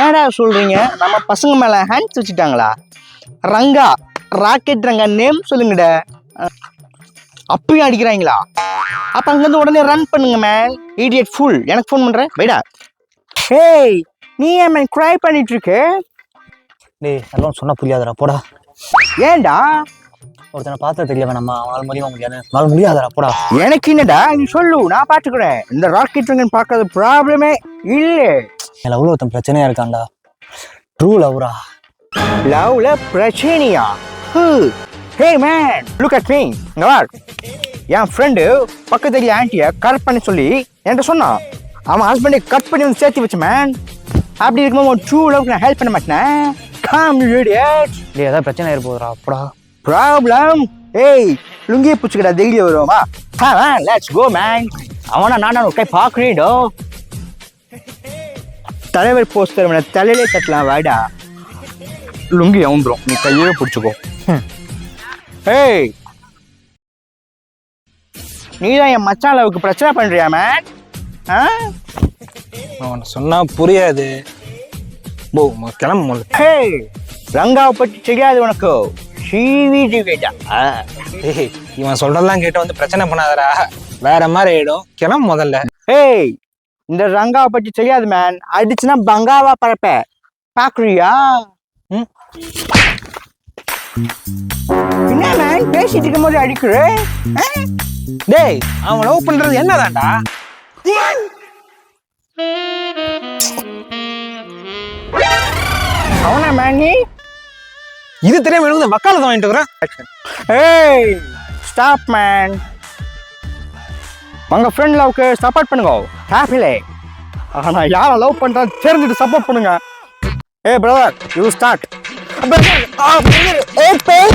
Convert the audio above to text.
என்னடா சொல்றீங்க? நம்ம பசங்க மேல ஹேண்ட்ஸ் வச்சுட்டாங்களா? ரங்கா, ராக்கெட் ரங்கா நேம் சொல்லுங்கடா. அப்பயும் அடிக்கிறாங்களா? அப்ப அங்கிருந்து உடனே ரன் பண்ணுங்க மேன். Idiot fool. எனக்கு ஃபோன் பண்ற வைடா. ஹேய், நீ ஏன் மேன் க்ரை பண்ணிட்டு இருக்க? டேய் எல்லாம் சொன்னா புரியாதடா போடா. ஏன்டா? ஒருத்தனை பார்த்தா தெரியல நம்ம அவனால முடியாதடா போடா. எனக்கு என்னடா, நீ சொல்லு, நான் பாத்துக்கிறேன். இந்த ராக்கெட் ரங்கன் பார்க்காத ப்ராப்ளமே இல்ல. என் லவ்ல ஒருத்தன் பிரச்சனையா இருக்கான்டா. ட்ரூ லவ்ரா. லவ்ல பிரச்சனையா? Hey man, look at me. என் ஃப்ரெண்டு பக்கத்துல ஆன்ட்டியை கரெக்ட் பண்ணி சொல்லி என்கிட்ட சொன்னான். அவன் ஹஸ்பண்டை கட் பண்ணி வந்து சேர்த்து வச்ச மேன். அப்படி இருக்கும்போது ஒரு ட்ரூ லவ்க்கு நான் ஹெல்ப் பண்ண மாட்டேன். Come you idiot. டேய் ஏதாவது பிரச்சனை இருப்போதுடா போடா. ப்ராப்ளம்? ஏய், லுங்கியை பிடிச்சிக்கடா, தைரியம் வருவோமா? Let's go man. அவனா நான் ஒரு கை பார்க்குறேன்டோ. தலைவர் போஸ்டர் தலையிலே தட்டலாம் வாடா. லுங்கி அவுந்துரும், நீ கையே பிடிச்சிக்கோ. ஏய், நீதான் என் மச்சான் லவுக்கு பிரச்சனை பண்றியா மேன்? அவன் சொன்னா புரியாது. போ கிளம்பு. ஹேய், ரங்காவை பற்றி தெரியாது உனக்கு? கேட்டா இவன் சொல்றதெல்லாம் கேட்டு வந்து பிரச்சனை பண்ணாதடா, வேற மாதிரி ஆயிடும். கிளம்பு முதல்ல. ஏய், இந்த ரங்காவை பற்றி தெரியாது மேன். அடிச்சுன்னா பங்காவா பரப்ப பாக்குறியா? என்ன மேன் பேசிட்டு இருக்கும் போது அடிக்கிற? டேய் அவன் லவ் பண்றது என்னதான்டா? அவனா மேன் நீ? இது தெரியாம எனக்கு வக்காலத்தை வாங்கிட்டு இருக்கிறேன். ஏய் ஸ்டாப் மேன். உங்க ஃப்ரெண்ட் லவ்க்கு சப்போர்ட் பண்ணுங்க. ஹாப்பிலே. ஆனா யாரை லவ் பண்றான்னு தெரிஞ்சுட்டு சப்போர்ட் பண்ணுங்க. ஏய் பிரதர், யூ ஸ்டார்ட். பிரதர், ஏய் பேய்.